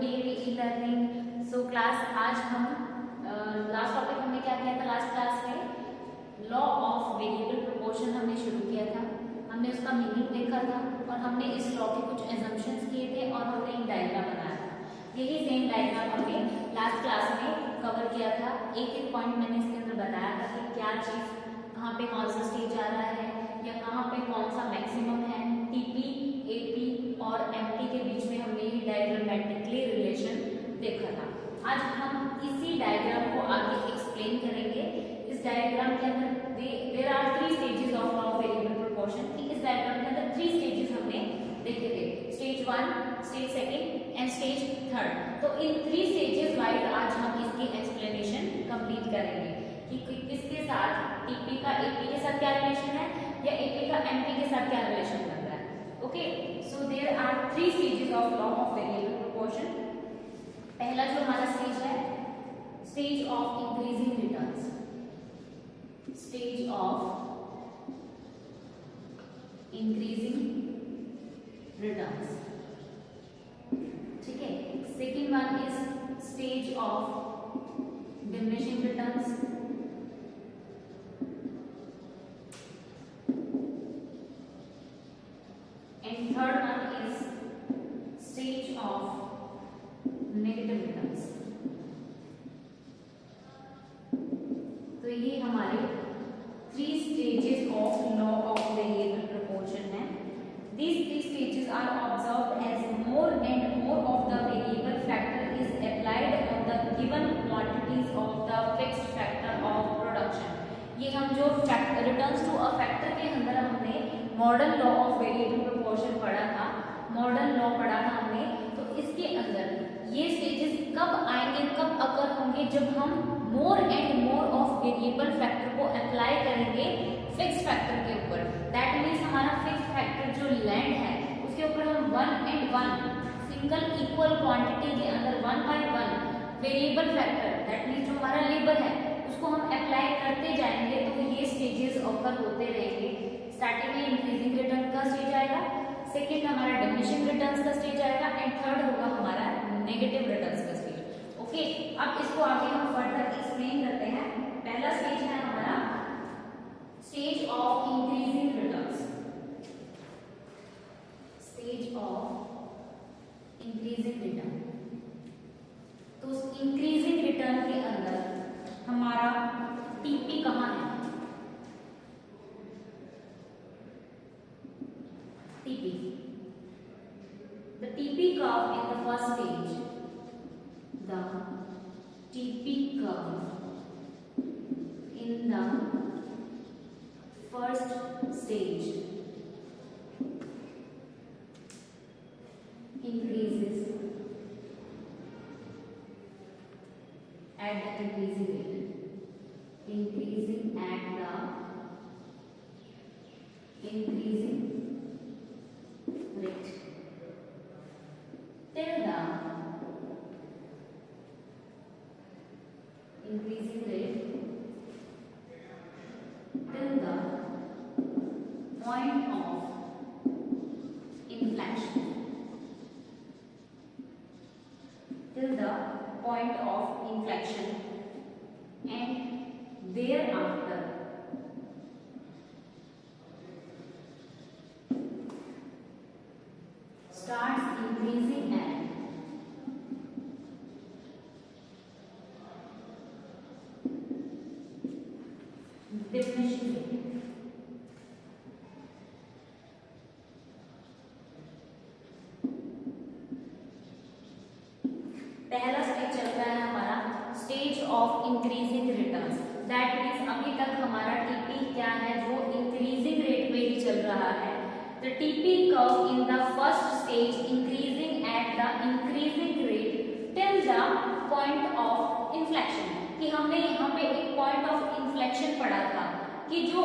Day e learning. So class आज हम last topic हमने क्या किया था लास्ट क्लास में, लॉ ऑफ वेरिएबल प्रोपोर्शन हमने शुरू किया था। हमने उसका मीनिंग देखा था और हमने इस लॉ के कुछ एजम्पशंस किए थे और हमने एक डायग्राम बनाया था। यही सेम डायग्राम हमने लास्ट क्लास में कवर किया था। एक एक पॉइंट मैंने इसके अंदर बताया था कि क्या चीज कहाँ पे कौन सा स्टेज आ रहा है या कहाँ पे कौन सा मैक्सिमम है। टीपी, एपी और एमपी के बीच में हमने ये डायग्रामेटिकली रिलेशन देखा था। आज हम इसी डायग्राम को आगे एक्सप्लेन करेंगे। इस डायग्राम के अंदर there are 3 stages of law of variable proportion. इस डायग्राम के अंदर 3 स्टेजेस हमने देखे थे, स्टेज 1, स्टेज 2 एंड स्टेज 3। तो इन 3 स्टेजेस वाइज आज हम इसकी एक्सप्लेनेशन कंप्लीट करेंगे कि किसके साथ टीपी का एपी के साथ क्या रिलेशन है या एपी का एमपी के साथ क्या रिलेशन बन रहा है। Okay, so there are 3 stages of law of variable proportion. पहला जो हमारा स्टेज है, stage of increasing returns, stage of increasing returns, ठीक है। Second one is stage of diminishing returns, and third one is stage of negative returns. तो ये हमारे 3 stages of law of variable proportion है। These 3 stages are observed as more and more of the variable factor is applied on the given quantities of the fixed factor of production। ये हम जो returns to a factor के अंदर हमने modern law of variable proportion पढ़ा था, modern law पढ़ा था हमने। तो इसके अंदर ये स्टेजेस कब आएंगे, कब अकर होंगे, जब हम more and more of variable factor को अप्लाई करेंगे फिक्स फैक्टर के ऊपर। दैट मीन्स हमारा फिक्स फैक्टर जो लैंड है उसके ऊपर हम 1 and 1 सिंगल इक्वल क्वांटिटी के अंदर 1 by 1 variable factor, that means जो हमारा लेबर है उसको हम अप्लाई करते जाएंगे। तो ये स्टेजेस ऑकर होते रहेंगे। स्टार्टिंग में इंक्रीजिंग रिटर्न का स्टेज आएगा, सेकेंड हमारा डिमिनिशिंग रिटर्न्स का स्टेज आएगा एंड थर्ड होगा हमारा नेगेटिव रिटर्न्स का स्टेज। ओके, अब इसको आगे हम फर्दर एक्सप्लेन करते हैं। पहला स्टेज है हमारा stage of increasing returns, stage of increasing return. तो इंक्रीजिंग रिटर्न के अंदर हमारा टीपी कहाँ है, TP, the TP curve in the first stage, the TP curve in the first stage increases at the increasing rate, increasing at the increasing rate till the increasing rate till the point of inflection, till the point of inflection, and thereafter starts increasing at diminishing rate। पहला stage चल रहा है हमारा stage of increasing returns. That means अभी तक हमारा TP क्या है, वो इंक्रीजिंग रेट पे ही चल रहा है। The TP curve in the first stage increasing at the increasing rate till the point of inflection. कि हमने यहाँ पे एक पॉइंट ऑफ इन्फ्लेक्शन पढ़ा था कि जो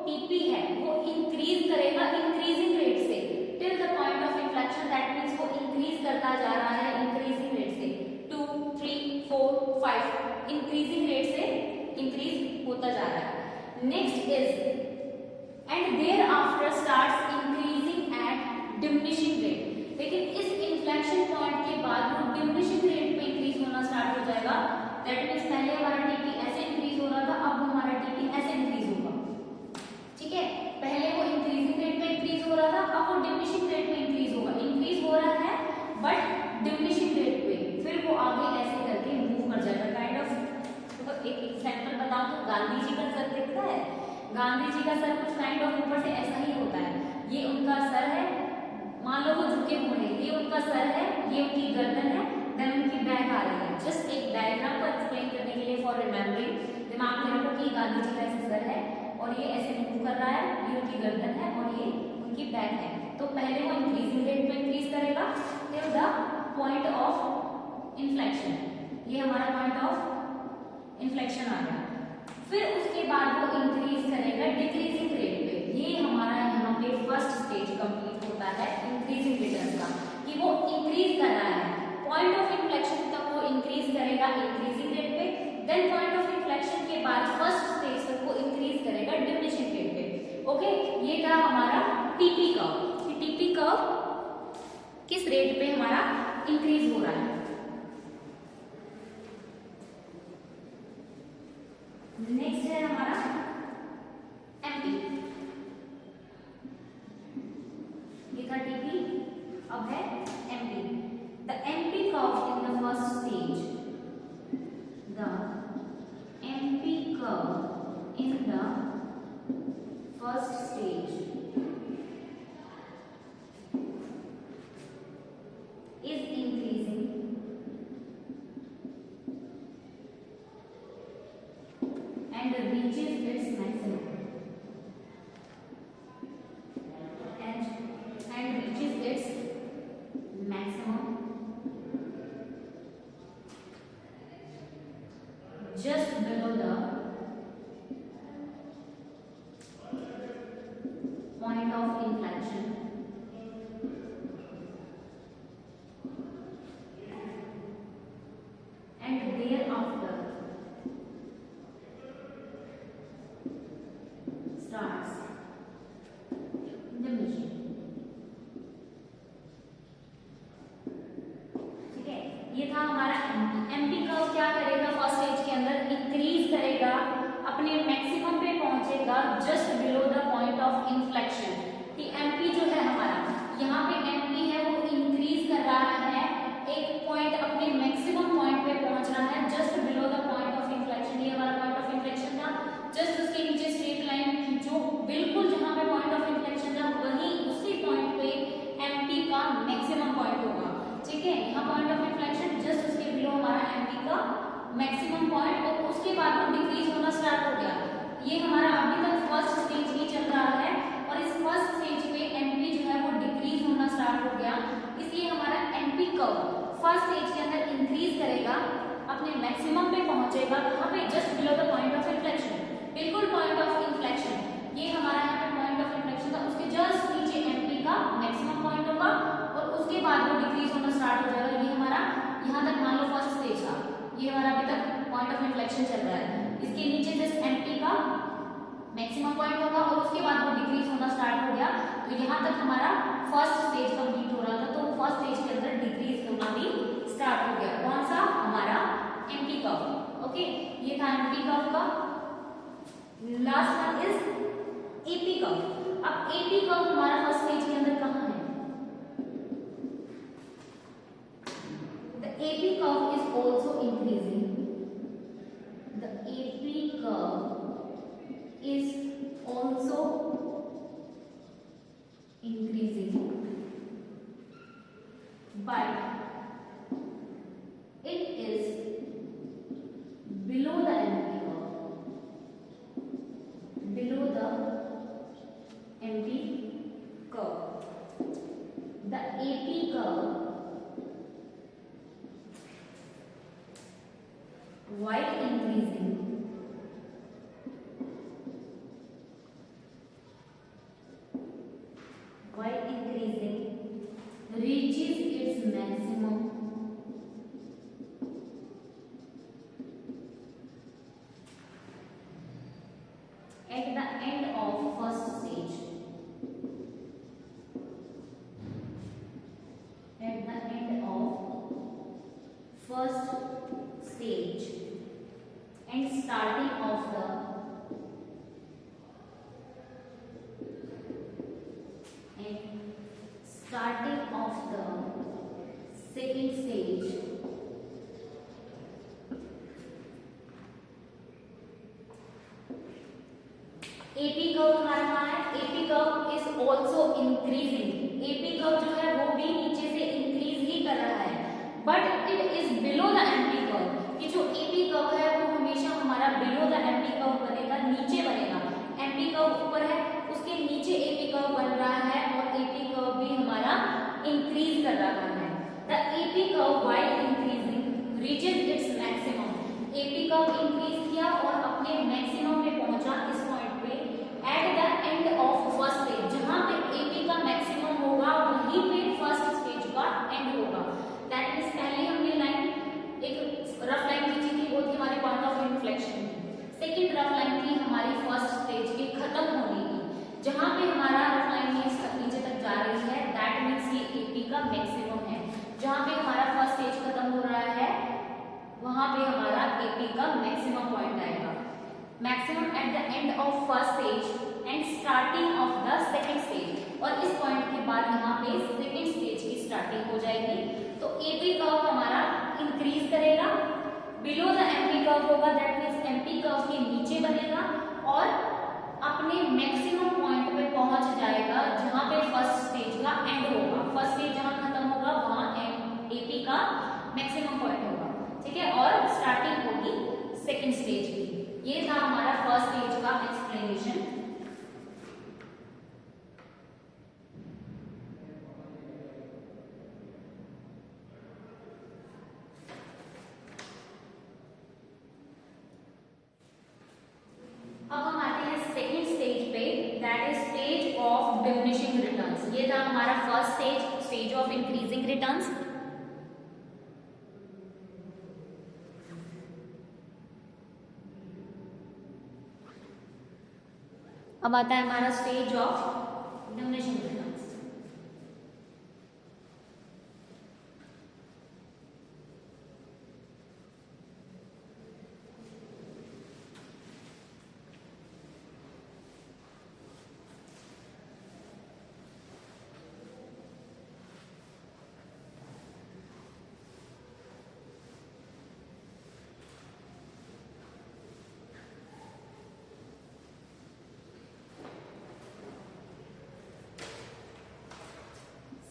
टीपी है वो इंक्रीज करेगा इंक्रीजिंग रेट से till the point of inflection. That means वो इंक्रीज करता जा रहा है इंक्रीजिंग रेट से 2, 3, 4, 5 इंक्रीजिंग रेट से इंक्रीज होता जा रहा है। Next is and thereafter starts increasing at diminishing rate. लेकिन इस इन्फ्लेक्शन पॉइंट के बाद वो डिमिनिशिंग रेट पे इंक्रीज होना स्टार्ट हो जाएगा। दैट मीन्स पहले हमारा टीपी ऐसे इंक्रीज हो रहा था, अब हमारा टीपी ऐसे इंक्रीज होगा। ठीक है, पहले वो इंक्रीजिंग रेट पे इंक्रीज हो रहा था, अब वो डिमिनिशिंग रेट पे इंक्रीज होगा। इंक्रीज हो रहा है बट डिमिनिशिंग रेट पे, फिर वो आगे ऐसे करके मूव कर जाएगा काइंड ऑफ। तो एक एग्जांपल बताऊं तो गांधी जी का सर दिखता है, गांधी जी का सर कुछ काइंड ऑफ ऊपर से ऐसा ही होता है। ये उनका सर है, मान लो वो झुके हुए हैं, ये उनका सर है, ये उनकी गर्दन है, देन उनकी बैक आ रही है। जस्ट एक डायग्राम को एक्सप्लेन करने के लिए, फॉर रिमेम्बरिंग, दिमाग में रखो कि गांधी जी का ऐसे सर है और ये ऐसे मूव कर रहा है, ये उनकी गर्दन है और ये उनकी बैक है। तो पहले वो इंक्रीजिंग रेट पे इंक्रीज करेगा till the point of inflection. ये हमारा पॉइंट ऑफ इन्फ्लेक्शन आ गया। फिर उसके बाद वो इंक्रीज करेगा डिक्रीजिंग रेट पे। ये हमारा यहाँ पे फर्स्ट स्टेज कंप्लीट होता है इंक्रीजिंग रिटर्न का, कि वो इंक्रीज कर रहा है। पॉइंट ऑफ इन्फ्लेक्शन तक वो इंक्रीज करेगा इंक्रीजिंग रेट पे, देन पॉइंट ऑफ इन्फ्लेक्शन के बाद फर्स्ट स्टेज तक वो इंक्रीज करेगा डिमिनिशिंग रेट पे। ओके, ये था हमारा टीपी कर्व। टीपी कर्व किस रेट पे हमारा इंक्रीज हो रहा है। नेक्स्ट है हमारा एमपी। ये था टीपी, अब है MP. The MP curve in the first stage, the MP curve in the first stage is increasing and reaches its maximum and reaches its maximum just below the point of inflection and thereafter starts diminishing। ठीक है, ये था हमारा MP. MP curve क्या करेगा, first stage के अंदर increase करेगा, अपने मैक्सिमम पे पहुंचेगा just below the point of inflection. कि एमपी जो है हमारा, यहाँ पे एमपी है वो इंक्रीज कर रहा है, एक पॉइंट अपने मैक्सिमम पॉइंट पे पहुंच रहा है just below the point of inflection. ये हमारा पॉइंट ऑफ इन्फ्लेक्शन था, जस्ट उसके नीचे स्ट्रेट लाइन जो बिल्कुल जहां पे पॉइंट ऑफ इन्फ्लेक्शन था वही उसी पॉइंट पे एमपी का मैक्सिमम पॉइंट होगा। ठीक है, यहाँ पॉइंट ऑफ इन्फ्लेक्शन जस्ट उसके बिलो हमारा एमपी का मैक्सिमम पॉइंट, और उसके बाद वो डिक्रीज होना स्टार्ट हो गया। ये हमारा अभी तक फर्स्ट स्टेज ही चल रहा है और इस फर्स्ट स्टेज पे एमपी जो है वो डिक्रीज होना स्टार्ट हो गया, इसलिए हमारा एमपी कर्व फर्स्ट स्टेज के अंदर इंक्रीज करेगा, अपने मैक्सिमम पे पहुंचेगा, कहां पे, just below the point of inflection, बिल्कुल पॉइंट ऑफ इन्फ्लेक्शन। ये हमारा यहाँ पे पॉइंट ऑफ इन्फ्लेक्शन था, उसके जस्ट नीचे एमपी का मैक्सिमम पॉइंट होगा और उसके बाद वो डिक्रीज होना स्टार्ट हो जाएगा। ये हमारा यहाँ तक मान लो फर्स्ट स्टेज था, ये हमारा अभी तक पॉइंट ऑफ इन्फ्लेक्शन चल रहा है, इसके नीचे जस्ट एमपी का मैक्सिमम पॉइंट होगा और उसके बाद वो डिक्रीज होना स्टार्ट हो गया। तो यहाँ तक हमारा फर्स्ट स्टेज कंप्लीट हो रहा था, तो फर्स्ट स्टेज के अंदर डिक्रीज होना भी स्टार्ट हो गया। कौन सा, हमारा एमपी कर्व। ओके, ये था एमपी कर्व का। Last one is AP curve. अब एपी कर्व हमारा फर्स्ट स्टेज के अंदर कहाँ है, the AP curve is also increasing, the AP curve is also increasing, but it is below the MP curve, below the MP curve. The AP curve, while increasing, reaches its maximum at the end of first stage, at the end of but it is below the MP curve. ये जो AP curve है वो हमेशा हमारा below the MP curve बनेगा, नीचे बनेगा। MP curve ऊपर है, उसके नीचे एपी कर्व बन रहा है और एपी कर्व भी हमारा इंक्रीज कर रहा है। The AP curve while increasing reaches its maximum. AP curve increase किया और अपने मैक्सिमम पे पहुंचा इस पॉइंट पे at the end of first stage. जहां पे एपी का मैक्सिमम होगा वहीं पे फर्स्ट स्टेज का एंड होगा। दैट मींस पहले हमने लाइन एक रफ लाइन खींची थी, वो थी हमारे पॉइंट ऑफ इन्फ्लेक्शन की। सेकंड रफ लाइन थी हमारी फर्स्ट स्टेज के खत्म होने की। जहां पे हमारा रफ लाइन नीचे तक जा रही है दैट मींस ये एपी का मैक्सिमम है। जहां पे हमारा फर्स्ट स्टेज खत्म हो रहा है वहां पे हमारा एपी का मैक्सिमम पॉइंट आएगा। Maximum at the end of first stage and starting of the second stage. और इस पॉइंट के बाद यहाँ पे सेकंड स्टेज की स्टार्टिंग हो जाएगी। तो एपी कर्व हमारा इंक्रीज करेगा, बिलो द एमपी कर्व होगा, दैट मींस एमपी कर्व के नीचे बनेगा और अपने मैक्सिमम पॉइंट पे पहुंच जाएगा जहां पे फर्स्ट स्टेज का एंड होगा। फर्स्ट स्टेज जहां खत्म होगा वहां एपी का मैक्सिमम पॉइंट होगा, ठीक है, और स्टार्टिंग होगी सेकंड स्टेज की। ये था हमारा फर्स्ट स्टेज का एक्सप्लेनेशन। अब हम आते हैं सेकंड स्टेज पे, that is stage of diminishing returns. ये था हमारा first stage, stage of increasing returns. अब आता है हमारा stage of diminishing returns.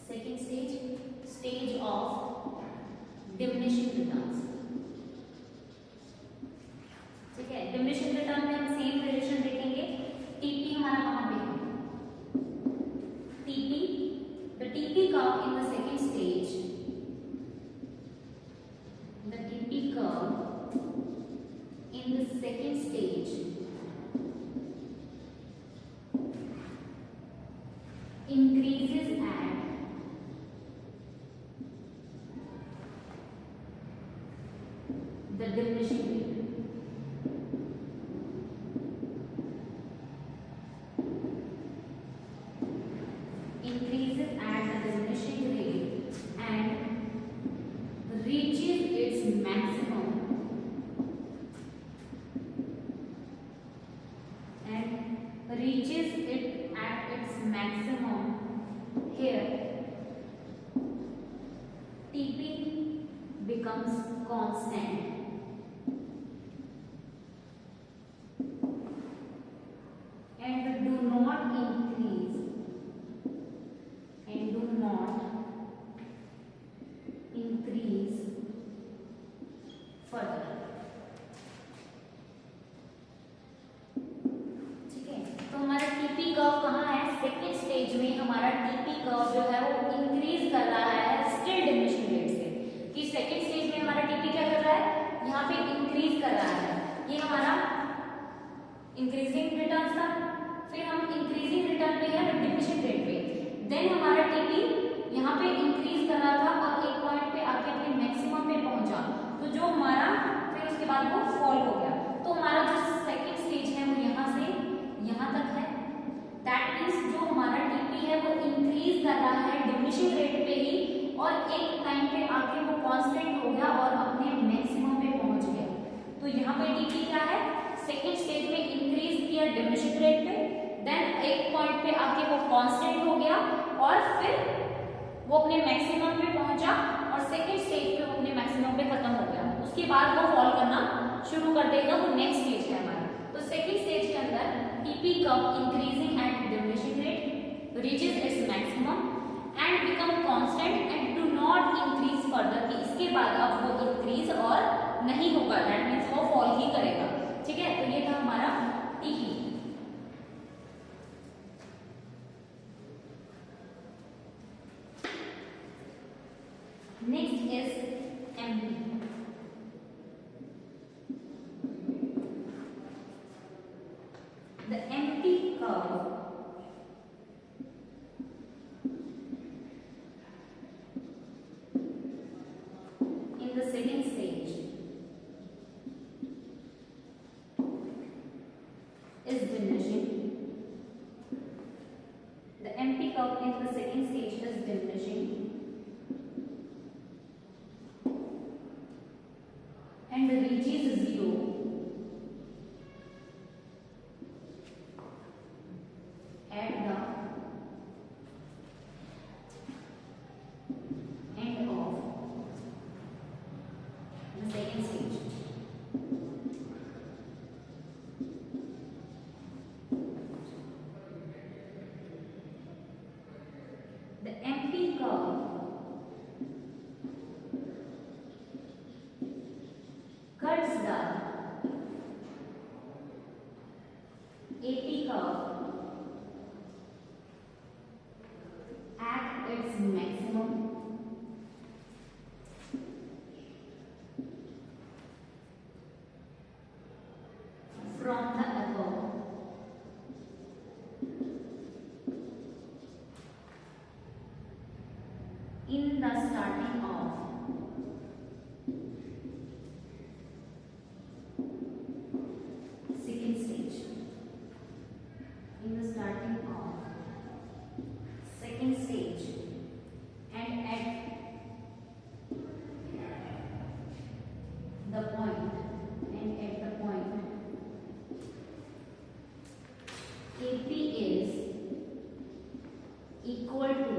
Second stage, stage of diminishing returns, ठीक है। डिमिनिशिंग रिटर्न में हम सेम रिलेशन देखेंगे। टीपी हमारा कहां पे है, TP, the TP curve in the second stage, the TP curve in the second stage increases at the diminishing rate. Increases at the diminishing rate and reaches its maximum at its maximum. Here TP becomes constant and do not increase further, ठीक है। तो हमारा TP curve कहाँ है, second stage में हमारा TP curve जो है वो इंक्रीज कर रहा है स्टिल डिमिनिशिंग रेट से। कि सेकेंड स्टेज में हमारा टीपी क्या कर रहा है, यहाँ पे इंक्रीज कर रहा है। ये हमारा इंक्रीजिंग रिटर्न था, फिर हम इंक्रीजिंग रिटर्न पे है डिमिनिशिंग रेट पे, देन हमारा टीपी यहाँ पे इंक्रीज कर रहा था और एक पॉइंट पे आके अपने मैक्सिमम पे पहुंचा। तो जो हमारा फिर उसके बाद वो फॉल हो गया। तो हमारा जो सेकेंड स्टेज है वो यहाँ से यहाँ तक है। दैट मीन्स जो हमारा टीपी है वो इंक्रीज कर रहा है डिमिनिशिंग रेट पे ही और एक टाइम पे आके वो कांस्टेंट हो गया और अपने मैक्सिमम पे पहुंच गया। तो यहाँ पे टीपी क्या है, सेकेंड स्टेज में इंक्रीज किया डिमिनिशिंग रेट पे, देन एक पॉइंट पे आके वो कांस्टेंट हो गया और फिर वो अपने मैक्सिमम पे पहुंचा और सेकेंड स्टेज पे वो अपने मैक्सिमम पे खत्म हो गया। उसके बाद वो फॉल करना शुरू कर देगा, वो नेक्स्ट स्टेज है हमारा। तो सेकेंड स्टेज के अंदर TP curve increasing at diminishing rate reaches its maximum and become constant and do not increase further. कि इसके next is MP. The MP curve in the second stage is diminishing. The empty curve in the second stage is diminishing and reaches zero at the end of the second stage. The empty curve cuts the AP curve at its maximum from the above. In the starting of second stage. In the starting of second stage and at the point AP is equal to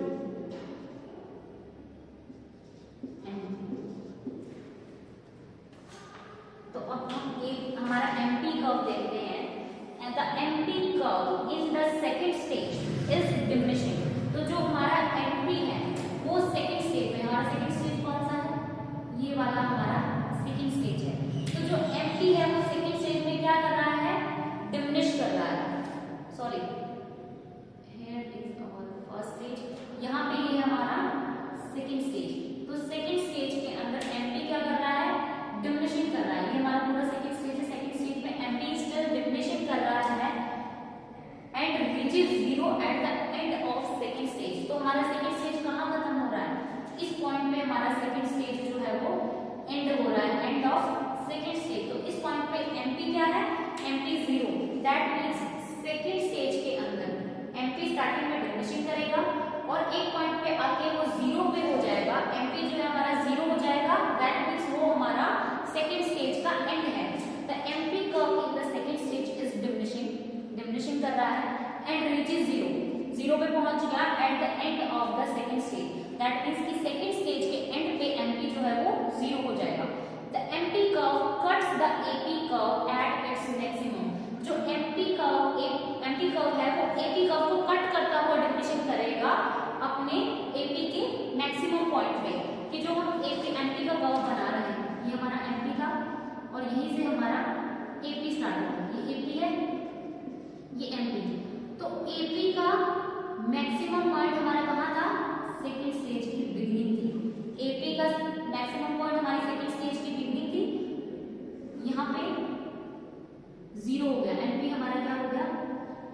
तो अब हम एक हमारा MP curve देखते हैं। And the MP curve in the second stage is diminishing. तो जो हमारा एमपी है वो सेकंड स्टेज में, हमारा सेकंड स्टेज कौन सा है? ये वाला हमारा सेकंड स्टेज है। तो जो एमपी है वो सेकंड स्टेज में क्या कर रहा है? डिमिनिश कर रहा है। Sorry, here is our first stage. यहाँ पे ये हमारा सेकंड स्टेज। तो सेकंड स्टेज के अंदर एमपी क्या कर रहा है? डिमिनिशिंग कर रहा है। ये हमारा पूरा सेकंड स्टेज है। सेकंड स्टेज में एमपी स्टिल डिमिनिशिंग कर रहा है and reaches zero at the end of second stage. तो हमारा सेकंड स्टेज कहाँ खत्म हो रहा है? इस पॉइंट पे हमारा सेकंड स्टेज जो है वो एंड हो रहा है, एंड ऑफ सेकंड स्टेज। तो इस पॉइंट पे एमपी क्या है? MP zero. That means second stage के अंदर एमपी स्टार्टिंग में डिमिनिशिंग करेगा और एक पॉइंट पे आके वो जीरो पे हो जाएगा। एमपी जो है हमारा जीरो हो जाएगा। दैट मींस वो हमारा सेकेंड स्टेज का एंड है। The MP curve in the second stage is diminishing कर रहा है एंड रीचेस जीरो, जीरो पे पहुंच गया at the end of the second stage. That means कि सेकेंड स्टेज के एंड पे एमपी जो है वो जीरो हो जाएगा। The MP curve cuts the AP curve at its maximum. जो एमपी कर्व है वो एपी कर्व को कट करता हुआ डिमिनिशिंग करेगा अपने एपी के मैक्सिमम पॉइंट पे। कि जो हम एपी एमपी का कर्व बना रहे हैं, ये हमारा एमपी था और यहीं से हमारा एपी स्टार्ट होगा। ये एपी है, ये एमपी। तो एपी का मैक्सिमम पॉइंट हमारा कहाँ था? सेकेंड स्टेज की बिगिनिंग थी। एपी का मैक्सिमम पॉइंट हमारी सेकेंड स्टेज की बिगिनिंग थी। यहाँ पे जीरो हो गया, एमपी हमारा क्या हो गया?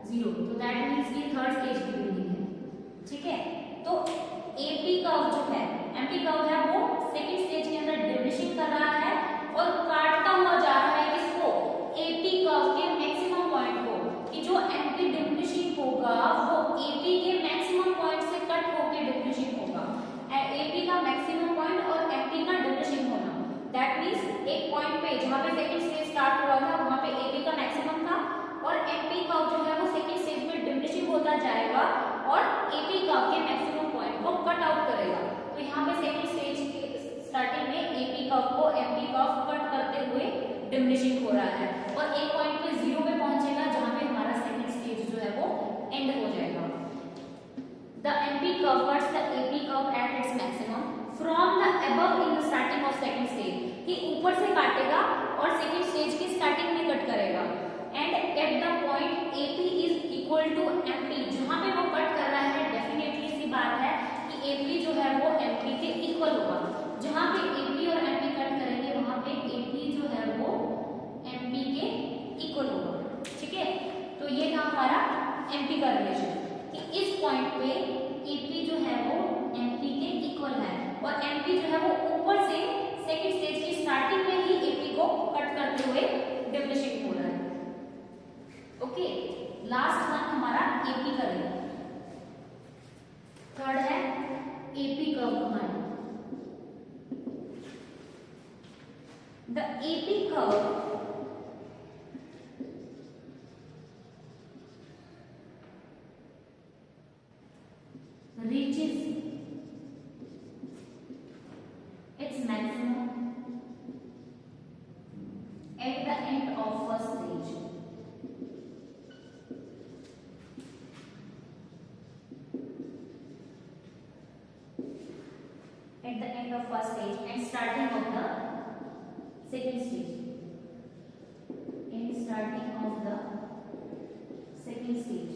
जीरो। तो दैट मीन्स ये थर्ड स्टेज की बिगिनिंग है। ठीक है, तो एपी कर्व जो है, एमपी कर्व है वो सेकंड स्टेज के अंदर डिमिनिशिंग कर रहा है और काटता हुआ जा रहा है किसको? एपी कर्व के मैक्सिमम पॉइंट को। कि जो एमपी डिमिनिशिंग होगा वो एपी के मैक्सिमम पॉइंट से कट होकर डिमिनिशिंग होगा। एपी का मैक्सिमम पॉइंट और एमपी का डिमिनिशिंग होना। दैट मीन्स एक पॉइंट पे जहाँ पे सेकंड स्टेज स्टार्ट हुआ था वहाँ पे एपी का मैक्सिमम था और एमपी कर्व जो है वो सेकंड स्टेज में डिमिनिशिंग होता जाएगा और एपी कर्व के मैक्सिमम पॉइंट को कट आउट करेगा। तो यहाँ पे सेकंड स्टेज के स्टार्टिंग में एपी कर्व को एमपी कर्व कट करते हुए डिमिनिशिंग हो रहा है और एक पॉइंट पे जीरो पे पहुंचेगा जहाँ पे हमारा सेकंड स्टेज जो है वो एंड हो जाएगा। The MP curve cuts the AP curve at its maximum from the above in the starting of second stage. कि ऊपर से काटेगा और सेकंड स्टेज की स्टार्टिंग में कट करेगा and at the point AP is equal to MP. जहाँ पे वो कट कर रहा है डेफिनेटली सी बात है कि एपी जो है वो एमपी के इक्वल होगा। लास्ट वन हमारा एपी का है, थर्ड है एपी कर्व हमारा। The AP curve reaches its maximum at the end of first stage. At the end of first stage and starting of the second stage. And starting of the second stage.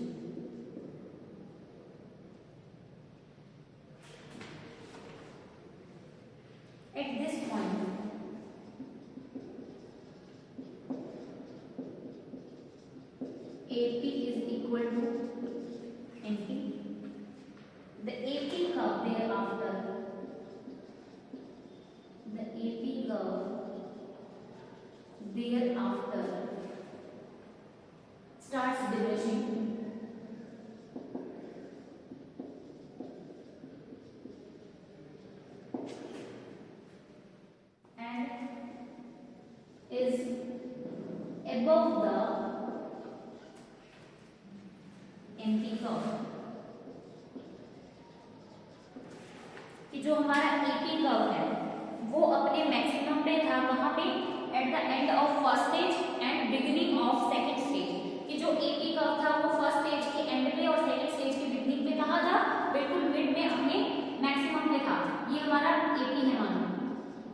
At this point, AP is equal to NP. The AP curve thereafter, the AP curve thereafter starts diminishing. Is above the NP curve। कि जो हमारा AP curve है वो अपने maximum पे था कहाँ पे, at the end of first stage and beginning of second stage. कि जो AP कर्व था वो फर्स्ट स्टेज के एंड पे और सेकंड स्टेज के बिगिनिंग पे कहाँ था, बिल्कुल मिड में अपने मैक्सिमम पे था। ये हमारा AP है मानो,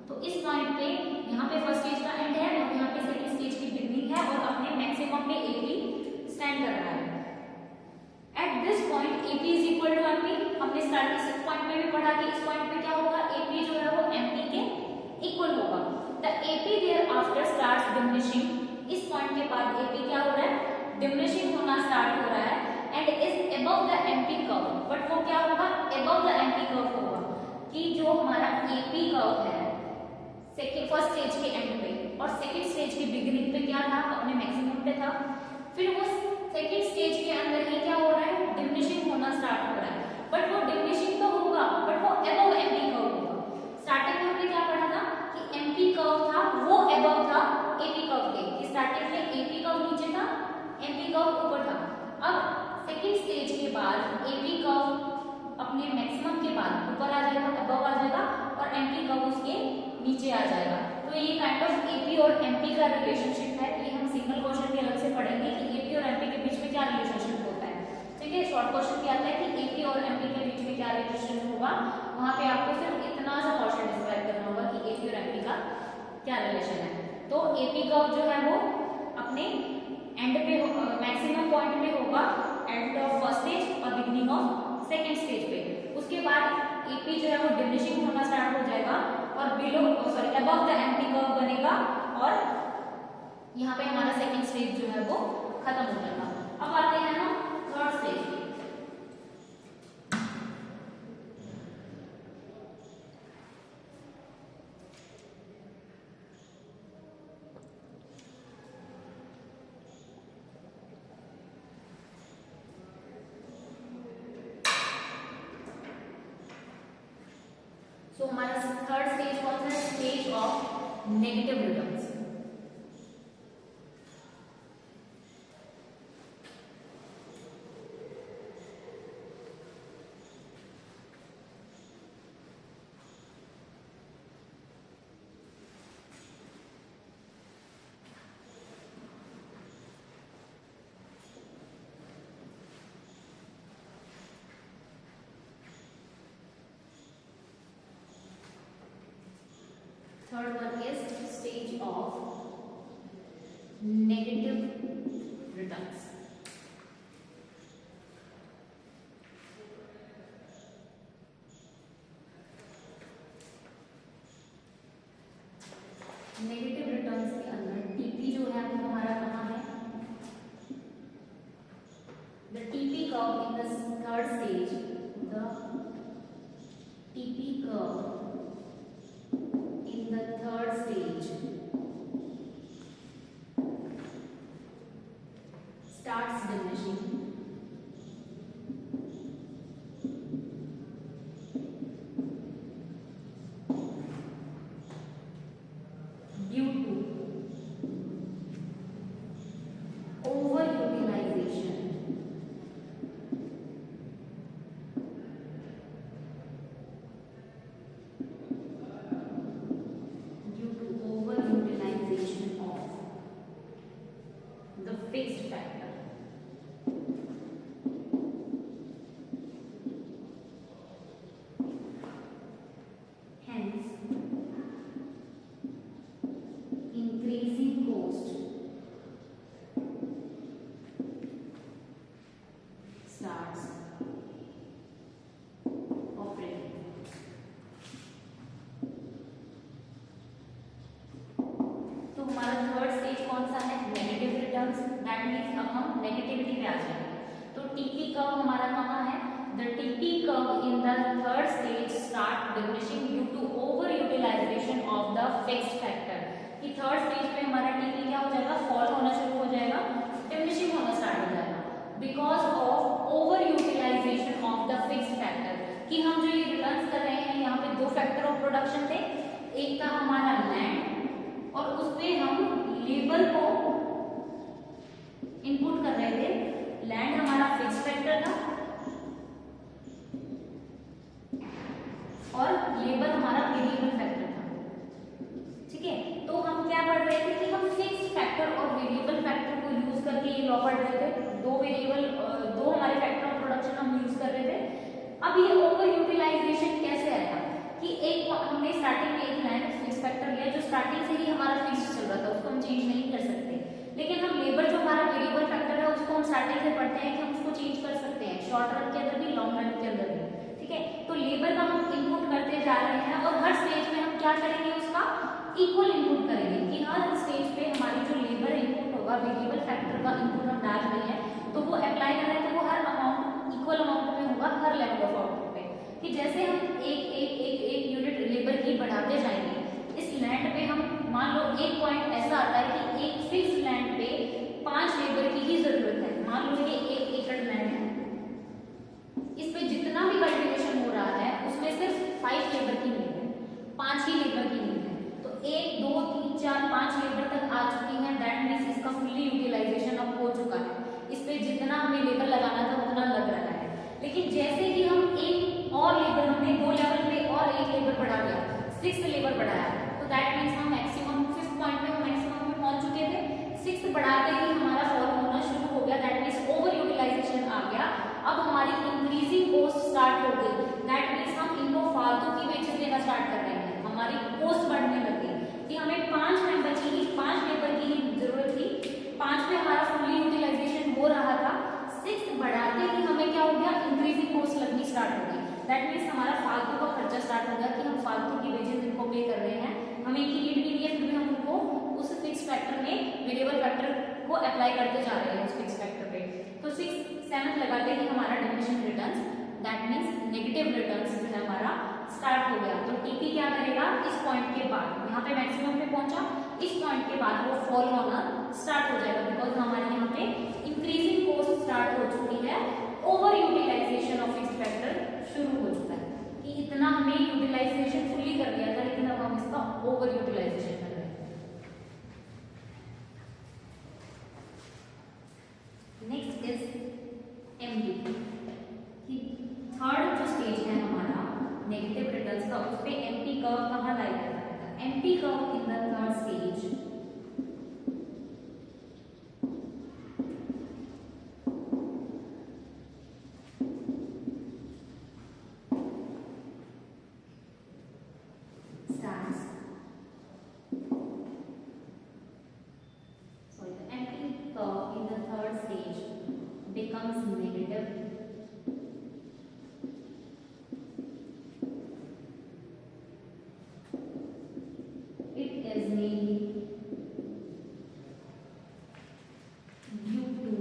तो इस पॉइंट पे यहाँ पे फर्स्ट स्टेज का एंड है और यहाँ पे सेकंड स्टेज की बिगिनिंग है और अपने मैक्सिमम पे AP स्टैंड कर रहा है। At this point AP is equal to MP। हमने स्टार्टिंग इस पॉइंट में भी पढ़ा कि इस पॉइंट पे क्या होगा, AP जो है वो MP के इक्वल होगा। The AP thereafter starts diminishing. इस पॉइंट के बाद AP क्या हो रहा है, डिमिनिशिंग होना स्टार्ट हो रहा है and is above the MP curve. But वो क्या होगा, अबव द MP कर्व होगा। कि जो हमारा AP कर्व है सेकंड फर्स्ट स्टेज के एंड पे और सेकंड स्टेज के बिगिनिंग पे क्या था, अपने मैक्सिमम पे था। फिर वो सेकंड स्टेज के अंदर ही क्या हो रहा है, डिमिनिशिंग होना स्टार्ट हो रहा है। बट वो डिमिनिशिंग तो होगा बट वो अबव MP कर्व होगा। स्टार्टिंग में हमने क्या पढ़ा था कि MP कर्व था वो अबव था AP कर्व के। कि स्टार्टिंग में AP कर्व नीचे था, MP कर्व ऊपर था। अब सेकंड स्टेज के बाद AP कर्व अपने मैक्सिमम के बाद ऊपर आ जाएगा, अबव आ जाएगा और MP कर्व उसके नीचे आ जाएगा। तो ये काइंड ऑफ AP और MP का रिलेशनशिप है। ये हम सिंगल क्वेश्चन भी अलग से पढ़ेंगे कि AP और MP के बीच में क्या रिलेशनशिप होता है। ठीक है, शॉर्ट क्वेश्चन क्या आता है कि AP और MP के बीच में क्या रिलेशनशिप होगा, वहां पे आपको सिर्फ इतना सा पोर्शन डिस्क्राइब करना होगा कि AP और MP का क्या रिलेशन है। तो AP कर्व जो है वो अपने एंड पे मैक्सिमम पॉइंट पे होगा एंड ऑफ फर्स्ट स्टेज और बिगिनिंग ऑफ सेकेंड स्टेज पे। उसके बाद AP जो है वो डिमिनिशिंग होना स्टार्ट हो जाएगा और below sorry above the MP curve बनेगा और यहाँ पे हमारा सेकंड स्टेज जो है वो खत्म हो जाएगा। अब आते हैं ना थर्ड स्टेज पे। सो हमारा थर्ड स्टेज कौन सा है, stage of negative returns. Third one is stage of negative returns. Negative returns के अंदर TP जो है वो हमारा कहाँ है, the TP curve in the third stage, the TP curve in the third stage starts diminishing है नेगेटिव रिटर्न्स, दैट मीन्स अब हम नेगेटिविटी पे आ जाएंगे। तो टीपी कर्व हमारा कहाँ है? The TP curve in the third stage start diminishing due to over utilization of the fixed factor. कि थर्ड स्टेज पे हमारा टीपी क्या हो जाएगा? फॉल होना शुरू हो जाएगा, डिमिनिशिंग होना स्टार्ट हो जाएगा because of over utilization of the fixed factor. कि हम जो ये रिटर्न्स कर रहे हैं यहाँ पे दो फैक्टर ऑफ प्रोडक्शन थे, एक था हमारा लैंड और उसपे हम लेबर को इनपुट कर रहे थे। लैंड हमारा फिक्स फैक्टर था और लेबर हमारा वेरिएबल फैक्टर था। ठीक है, तो हम क्या पढ़ रहे थे कि हम फिक्स फैक्टर और वेरिएबल फैक्टर को यूज करके ये लॉ पढ़ रहे थे। दो हमारे फैक्टर ऑफ प्रोडक्शन हम यूज कर रहे थे। अब ये ओवर यूटिलाइजेशन कैसे आया कि एक हमने स्टार्टिंग में एक लैंड फिक्स फैक्टर लिया जो स्टार्टिंग से ही हमारा फिक्स चल रहा था, उसको हम चेंज नहीं कर सकते। लेकिन हम लेबर जो हमारा वेरिएबल फैक्टर है उसको हम स्टार्टिंग से पढ़ते हैं कि हम उसको चेंज कर सकते हैं शॉर्ट रन के अंदर भी, लॉन्ग रन के अंदर भी। ठीक है, तो लेबर का हम इनपुट करते जा रहे हैं और हर स्टेज में हम क्या करेंगे? उसका इक्वल इनपुट करेंगे कि हर स्टेज पे हमारी जो लेबर इनपुट होगा, वेरिएबल फैक्टर का इनपुट हम डाल रहे हैं तो वो अप्लाई कर रहे हैं तो वो हर अमाउंट इक्वल अमाउंट में होगा हर लेवल ऑफ आउटपुट पे। कि जैसे हम एक यूनिट लेबर की बढ़ाते जाएंगे, इस लैंड पे हम मान लो एक पॉइंट ऐसा आता है कि एक फिक्स लैंड पे 5 लेबर की ही जरूरत है। मान लो ये 1 एकड़ लैंड है, इस पे जितना भी कल्टीवेशन हो रहा है उसमें सिर्फ 5 लेबर की नीड है, 5 ही लेबर की नीड है। तो 1 2 3 4 5 लेबर तक आ चुकी है, दैट मीन्स इसका फुल्ली यूटिलाइजेशन अब हो चुका है। इस पे जितना हमें लेबर लगाना था उतना लग रहा है। लेकिन जैसे ही हम एक और लेबर, हमने 2 लेवल पे और एक लेबर बढ़ा दिया, 6 लेबर बढ़ाया, तो दैट मीन्स हम मैक्सिमम 5th पॉइंट पे हम मैक्सिमम पे पहुंच चुके थे। 6 बढ़ाते ही हमारा फॉल होना शुरू हो गया, दैट मीन्स ओवर यूटिलाइजेशन आ गया। अब हमारी इंक्रीजिंग कॉस्ट स्टार्ट हो गई, दैट मीन्स हम इनको फालतू की वेजेस देना स्टार्ट कर रहे हैं, हमारी कॉस्ट बढ़ने लगी। कि हमें 5 मेंबर की ही 5 लेबर की ही जरूरत थी, 5 पे हमारा फुल्ली यूटिलाइजेशन हो रहा था, 6 बढ़ाते ही हमें क्या हो गया? इंक्रीजिंग कॉस्ट लगनी स्टार्ट हो गई। दैट मीन्स हमारा फालतू का खर्चा स्टार्ट हो गया कि हम फालतू की वेजेस इनको पे कर रहे हैं, हमें इनकी नीड भी नहीं है, फिर भी हम उनको उस फिक्स फैक्टर में वेरिएबल फैक्टर को अप्लाई करते जा रहे हैं उस फिक्स फैक्टर पे। तो 6 7 लगाते ही हमारा diminishing returns, that means negative returns जो है हमारा स्टार्ट हो गया। तो टीपी क्या करेगा? इस पॉइंट के बाद, यहाँ पे मैक्सिमम पे पहुंचा, इस पॉइंट के बाद वो फॉल होना स्टार्ट हो जाएगा बिकॉज हमारे यहाँ पे इंक्रीजिंग कॉस्ट स्टार्ट हो चुकी है, over utilization of fixed factor शुरू हो चुका है। कि इतना हमने यूटिलाइजेशन फुल्ली कर दिया था लेकिन अब हम इसका ओवर यूटिलाइजेशन कर रहे हैं। Next is MD. थर्ड जो स्टेज है हमारा नेगेटिव रिटर्न्स का, उस पे एमपी कर्व कहाँ लाई जाता है? MP curve in the third stage becomes negative it is mainly due to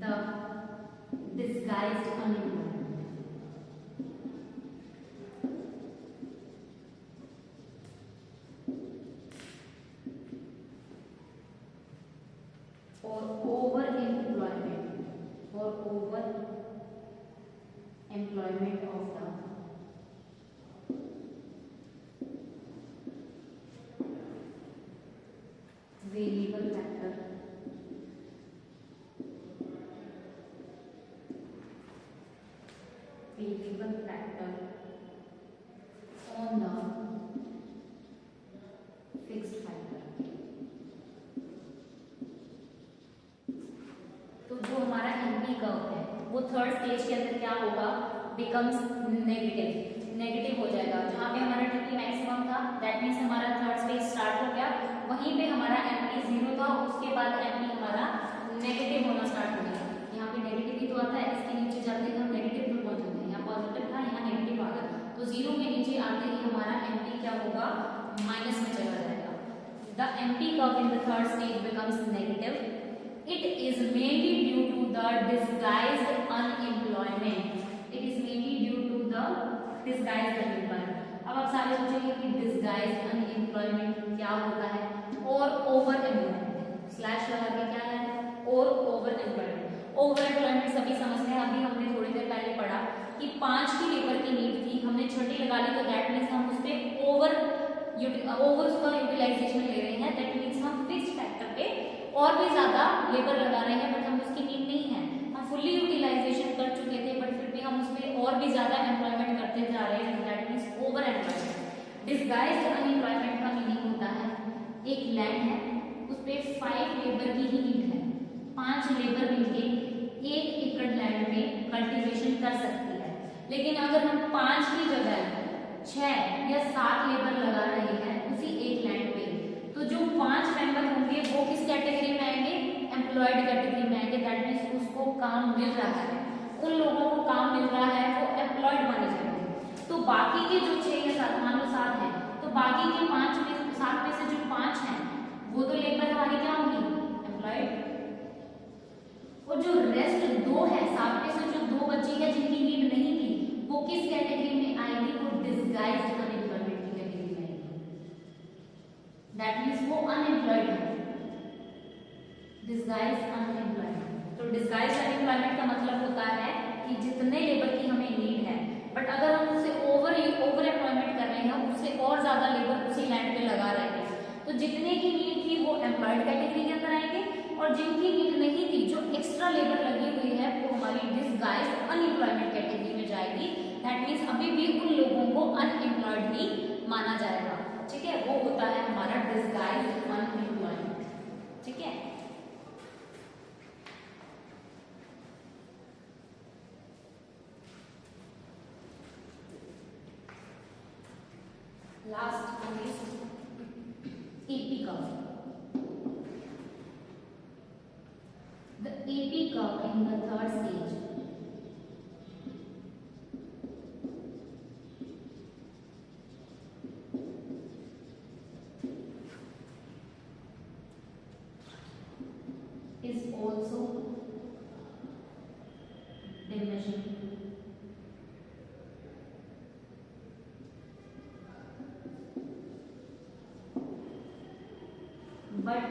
the disguised unemployment or over employment or over employment of the variable factor on the fixed factor। तो जो हमारा MP curve है वो third stage के अंदर क्या होगा? Becomes negative हो जाएगा। जहाँ पे हमारा टीपी मैक्सिमम था, दैट मीन्स हमारा थर्ड स्टेज स्टार्ट हो गया, वहीं पे हमारा एमपी 0 था, उसके बाद एमपी हमारा नेगेटिव होना स्टार्ट हो गया। यहाँ पे नेगेटिव ही तो आता है, इसके नीचे जाते ही हम नेगेटिव में पहुंच जाते हैं। यहाँ पॉजिटिव था, यहाँ नेगेटिव आ गया, तो 0 के नीचे आते ही हमारा एमपी क्या होगा? माइनस में चला जाएगा। the MP curve in the third stage becomes negative. It is mainly due to the disguised unemployment. It is mainly due to the disguised unemployment. अब आप सारे सोचेंगे कि disguised unemployment क्या होता है, और over employment स्लैश लगा के क्या है, और over employment. Over employment सभी समझते हैं, अभी हमने थोड़ी देर पहले पढ़ा कि 5 की लेबर की नीड थी, हमने छठी लगा ली, तो दैट मीन्स हम उस पर ओवर उसका यूटिलाइजेशन ले रहे हैं, दैट मीन्स हम फिक्स फैक्टर पे और भी ज्यादा लेबर लगा रहे हैं, बट हम उसकी नीड नहीं है, हम फुल्ली यूटिलाइजेशन कर चुके थे, बट फिर भी हम उसमें और भी ज्यादा एम्प्लॉयमेंट करते जा रहे हैं, that means over employment. Disguised unemployment का मीनिंग होता है एक लैंड है, उस पर 5 लेबर की ही नीड है, 5 लेबर मिलके 1 एकड़ लैंड में कल्टीवेशन कर सकती है, लेकिन अगर हम 5 की जगह 6 या 7 लेबर लगा रहे हैं उसी एक लैंड पे, तो जो 5 मेंबर होंगे वो किस कैटेगरी में आएंगे, एम्प्लॉयड कैटेगरी में आएंगे, दैट मीन्स उसको काम मिल रहा है, उन लोगों को काम मिल रहा है, वो एम्प्लॉयड माने जाएंगे. तो बाकी के जो 6 या 7 मान लो 7 है, तो बाकी के 7 में से जो 5 हैं वो तो लेबर हमारी क्या होंगी, एम्प्लॉयड, और जो रेस्ट 2 है, 7 में से जो 2 बची है जिनकी नीड नहीं थी, वो किस कैटेगरी में आएगी, वो डिस्गाइज्ड अनएम्प्लॉयमेंट की कैटेगरी में आएगी, दैट मींस वो अनएम्प्लॉयड है, डिस्गाइज्ड अनएम्प्लॉयमेंट. तो डिस्गाइज्ड अनएम्प्लॉयमेंट का मतलब होता है कि जितने लेबर की हमें नीड है, बट अगर हम उससे ओवर एम्प्लॉयमेंट कर रहे हैं, उससे और ज्यादा लेबर उसी लैंड पे लगा रहे हैं, तो जितने की नीड थी वो एम्प्लॉयड कैटेगरी के अंदर आएंगे, और जिनकी नीड नहीं थी, जो एक्स्ट्रा लेबर लगी हुई है, वो हमारी डिस्गाइज्ड अनएम्प्लॉयमेंट कैटेगरी में जाएगी, दैट मीन्स अभी भी उन लोगों को अनएम्प्लॉयड ही माना जाएगा. ठीक है, वो होता है हमारा डिस्गाइज्ड अनएम्प्लॉयमेंट. ठीक है, last one is AP curve. The AP curve in the third stage is also diminishing. But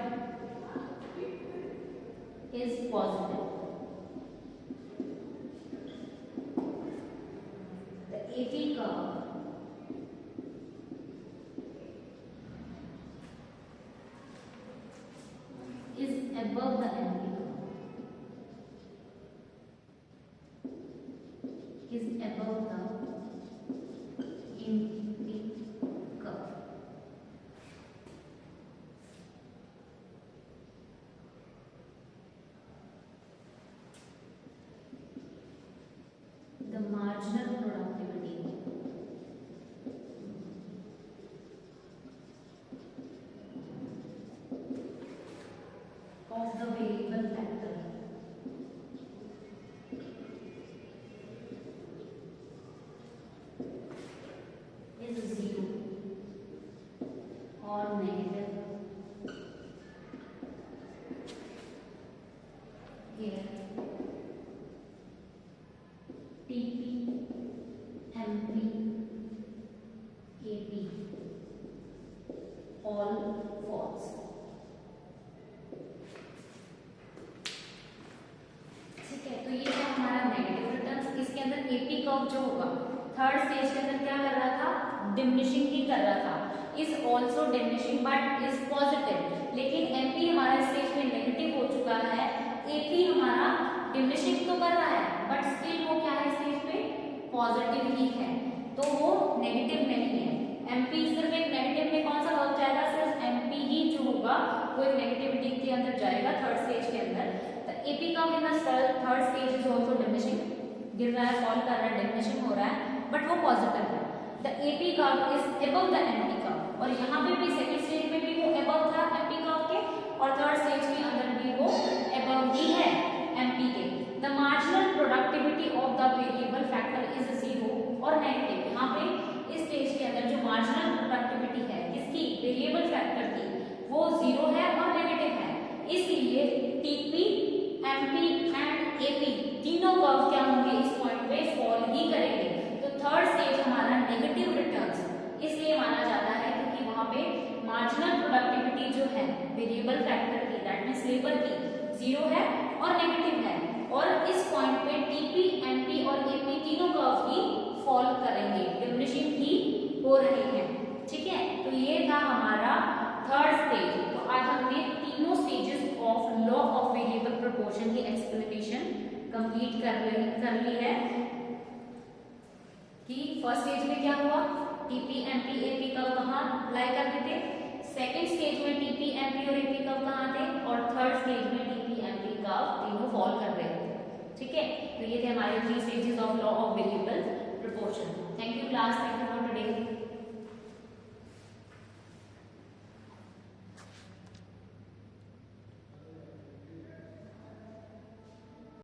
is positive. The AP curve is above the MP curve. Is above the MP curve. The marginal productivity of the variable factor is 0 or negative. Here TP, MP, AP all false. ठीक है, तो ये था हमारा negative returns. इसके अंदर AP curve जो होगा थर्ड स्टेज के अंदर क्या कर रहा था, डिमिनिशिंग ही कर रहा था, is also diminishing but is positive. लेकिन MP हमारा स्टेज में नेगेटिव हो चुका है, AP हमारा डिमिनिशिंग तो कर रहा है, बट स्टिल वो क्या है स्टेज पे, पॉजिटिव ही है, तो वो नेगेटिव नहीं है. MP सिर्फ एक नेगेटिव में कौन सा वर्क जाएगा, सिर्फ MP ही जो होगा वो एक नेगेटिविटी के अंदर जाएगा थर्ड स्टेज के अंदर. तो AP का in third stage is also diminishing, गिर रहा है, फॉल कर रहा है, डिमिनिशिंग हो रहा है, बट वो पॉजिटिव है. The AP curve is above the MP curve, और यहाँ पे भी सेकंड स्टेज में भी वो अबव था MP कर्व के, और थर्ड स्टेज के अंदर भी वो अबव ही है MP के. The marginal productivity of the variable factor is 0 और नेगेटिव. यहाँ पे इस स्टेज के अंदर जो मार्जिनल प्रोडक्टिविटी है किसकी, वेरिएबल फैक्टर की, वो जीरो है और नेगेटिव है, इसलिए टीपी, एमपी एंड एपी तीनों कर्व क्या होंगे, इस पॉइंट पे फॉल ही करेंगे। तो थर्ड स्टेज हमारा नेगेटिव रिटर्न्स इसलिए माना जाता है क्योंकि वहां पे मार्जिनल प्रोडक्टिविटी जो है वेरिएबल फैक्टर की, दैट मींस लेबर की, जीरो है और नेगेटिव है, और इस पॉइंट पे टीपी, एमपी और एपी तीनों कर्व ही फॉल करेंगे, डिमिनिशिंग ही हो रही है। ठीक है, तो ये था हमारा थर्ड स्टेज। तो आज हमने तीनों stages of law of variable proportion की एक्सप्लेनेशन कंप्लीट कर ली है कि फर्स्ट स्टेज में क्या हुआ, टीपी, एमपी, एपी कर्व कहाँ अप्लाई करते थे, सेकेंड स्टेज में टीपी, एमपी और एपी कर्व कहाँ थे, और थर्ड स्टेज में टीपी, एमपी कर्व तीनों फॉल कर रहे थे। ठीक है, तो ये थे हमारे 3 stages of law of variable proportion. Thank you class, thank you.